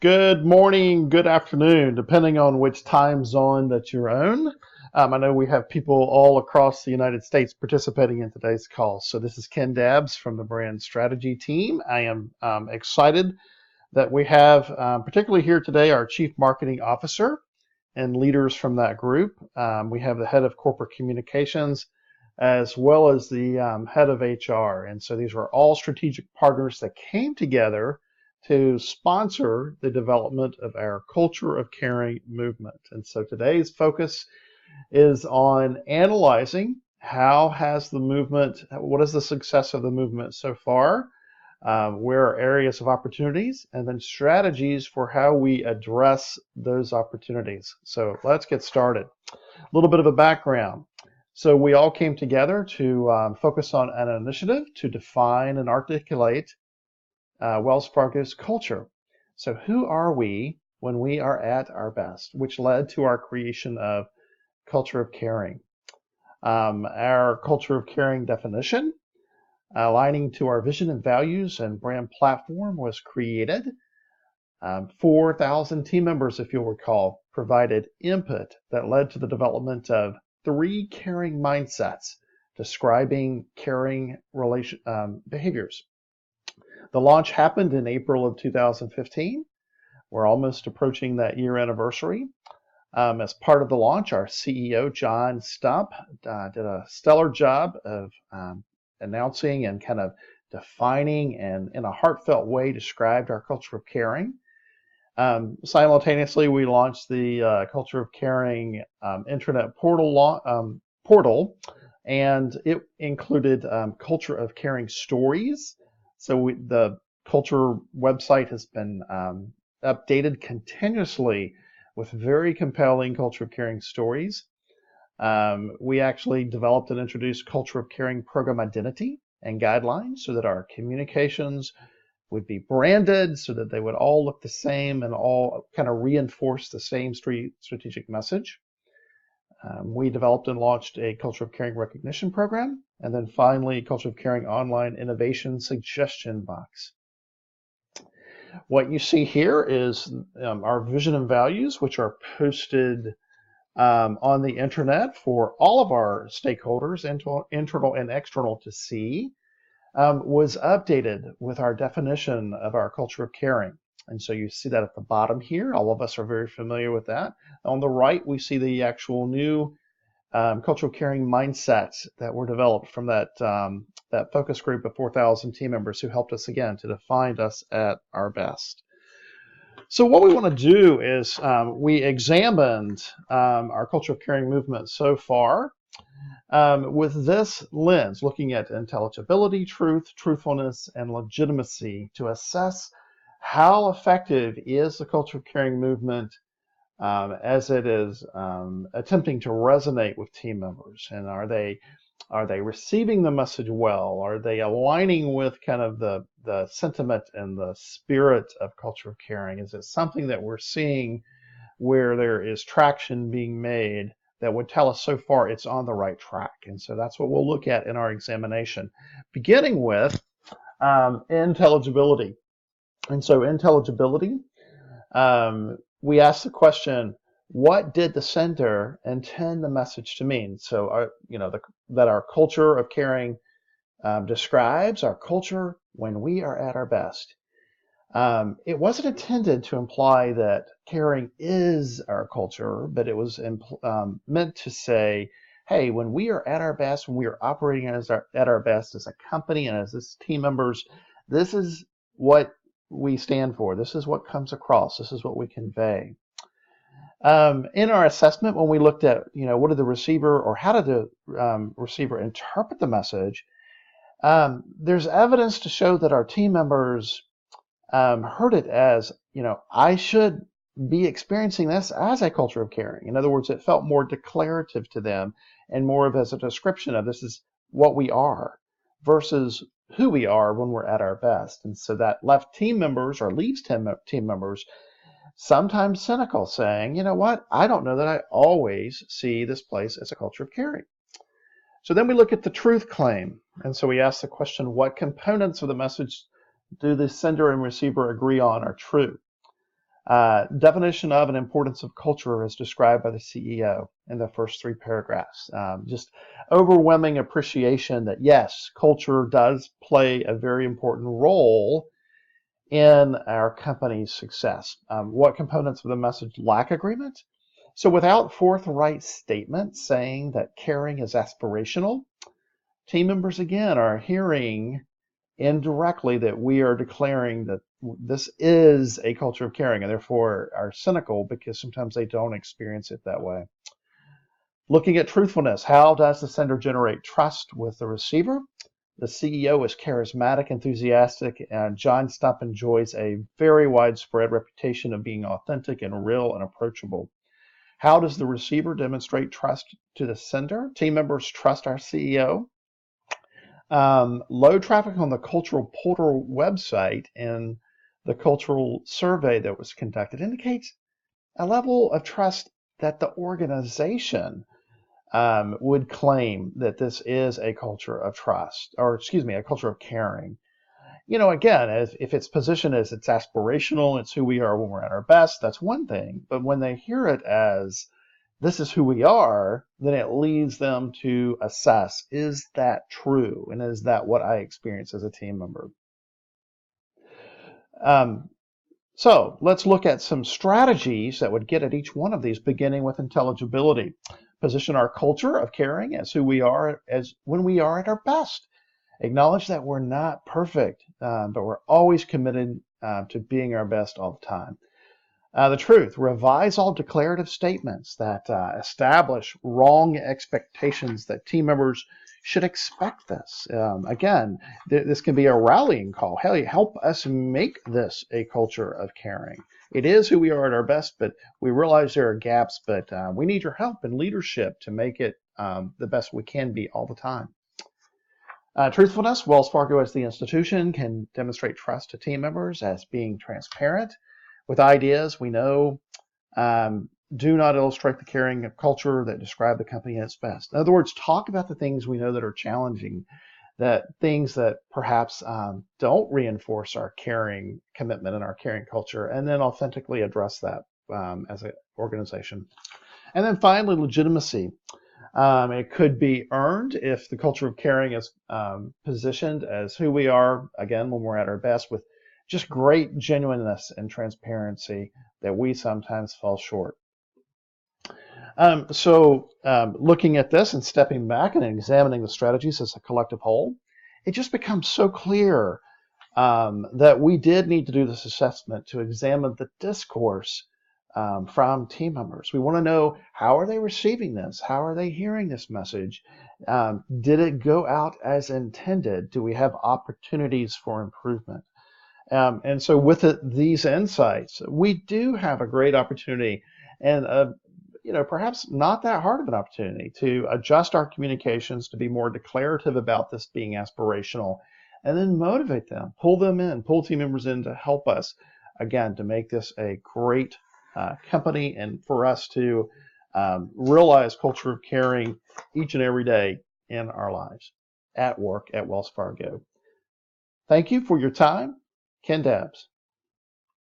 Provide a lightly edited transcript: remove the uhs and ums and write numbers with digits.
Good morning, good afternoon, depending on which time zone that you're on. I know we have people all across the United States participating in today's call. So this is Ken Dabbs from the brand strategy team. I am excited that we have, particularly here today, our Chief Marketing Officer and leaders from that group. We have the head of corporate communications as well as the head of HR. And so these were all strategic partners that came together to sponsor the development of our Culture of Caring movement. And so today's focus is on analyzing how has the movement, what is the success of the movement so far, where are areas of opportunities, and then strategies for how we address those opportunities. So let's get started. A little bit of a background. So we all came together to focus on an initiative to define and articulate Wells Fargo's culture. So who are we when we are at our best, which led to our creation of Culture of Caring. Our Culture of Caring definition, aligning to our vision and values and brand platform, was created. 4,000 team members, if you'll recall, provided input that led to the development of 3 caring mindsets describing caring behaviors. The launch happened in April of 2015. We're almost approaching that year anniversary. As part of the launch, our CEO, John Stump, did a stellar job of announcing and kind of defining and in a heartfelt way described our culture of caring. Simultaneously, we launched the Culture of Caring intranet portal, and it included Culture of Caring stories. So the Culture website has been updated continuously with very compelling Culture of Caring stories. We actually developed and introduced Culture of Caring program identity and guidelines so that our communications would be branded, so that they would all look the same and all kind of reinforce the same strategic message. We developed and launched a Culture of Caring recognition program, and then finally, Culture of Caring online innovation suggestion box. What you see here is our vision and values, which are posted on the internet for all of our stakeholders, internal and external, to see, was updated with our definition of our Culture of Caring. And so you see that at the bottom here. All of us are very familiar with that. On the right, we see the actual new Culture of Caring mindsets that were developed from that focus group of 4,000 team members who helped us, again, to define us at our best. So what we want to do is we examined our Culture of Caring movement so far with this lens, looking at intelligibility, truth, truthfulness, and legitimacy to assess how effective is the Culture of Caring movement as it is attempting to resonate with team members. And are they receiving the message well? Are they aligning with kind of the sentiment and the spirit of Culture of Caring? Is it something that we're seeing where there is traction being made that would tell us so far it's on the right track? And so that's what we'll look at in our examination, beginning with intelligibility. And so intelligibility, we ask the question, what did the sender intend the message to mean? So, that our Culture of Caring describes our culture when we are at our best. It wasn't intended to imply that caring is our culture, but it was meant to say, hey, when we are at our best, when we are operating at our best as a company and as this team members, this is what we stand for. This is what comes across. This is what we convey. In our assessment, when we looked at, what did the receiver or how did the receiver interpret the message, there's evidence to show that our team members heard it as, I should be experiencing this as a Culture of Caring. In other words, it felt more declarative to them and more of as a description of this is what we are versus who we are when we're at our best. And so that left team members or leaves team members sometimes cynical, saying, you know what, I don't know that I always see this place as a Culture of Caring. So then we look at the truth claim. And so we ask the question, what components of the message do the sender and receiver agree on are true? Definition of and importance of culture is described by the CEO in the first 3 paragraphs. Just overwhelming appreciation that yes, culture does play a very important role in our company's success. What components of the message lack agreement? So without forthright statements saying that caring is aspirational, team members again are hearing indirectly that we are declaring that this is a culture of caring and therefore are cynical because sometimes they don't experience it that way. Looking at truthfulness, how does the sender generate trust with the receiver? The CEO is charismatic, enthusiastic, and John Stump enjoys a very widespread reputation of being authentic and real and approachable. How does the receiver demonstrate trust to the sender? Team members trust our CEO. Low traffic on the cultural portal website and the cultural survey that was conducted indicates a level of trust that the organization would claim that this is a culture of trust, or excuse me, a culture of caring. Again, if it's positioned as it's aspirational, it's who we are when we're at our best, that's one thing. But when they hear it as this is who we are, then it leads them to assess, is that true? And is that what I experience as a team member? So let's look at some strategies that would get at each one of these, beginning with intelligibility. Position our culture of caring as who we are as when we are at our best. Acknowledge that we're not perfect, but we're always committed to being our best all the time. The truth, revise all declarative statements that establish wrong expectations that team members should expect this. Again, this can be a rallying call. Hey, help us make this a culture of caring. It is who we are at our best, but we realize there are gaps, but we need your help and leadership to make it the best we can be all the time. Truthfulness, Wells Fargo as the institution can demonstrate trust to team members as being transparent with ideas we know do not illustrate the caring culture that describe the company at its best. In other words, talk about the things we know that are challenging, that things that perhaps don't reinforce our caring commitment and our caring culture, and then authentically address that as an organization. And then finally, legitimacy. It could be earned if the culture of caring is positioned as who we are, again, when we're at our best, with just great genuineness and transparency that we sometimes fall short. Looking at this and stepping back and examining the strategies as a collective whole, it just becomes so clear that we did need to do this assessment to examine the discourse from team members. We want to know, how are they receiving this? How are they hearing this message? Did it go out as intended? Do we have opportunities for improvement? And so with these insights, we do have a great opportunity and perhaps not that hard of an opportunity to adjust our communications to be more declarative about this being aspirational, and then motivate them, pull them in, pull team members in to help us, again, to make this a great company and for us to realize culture of caring each and every day in our lives at work at Wells Fargo. Thank you for your time. Ken Dabbs.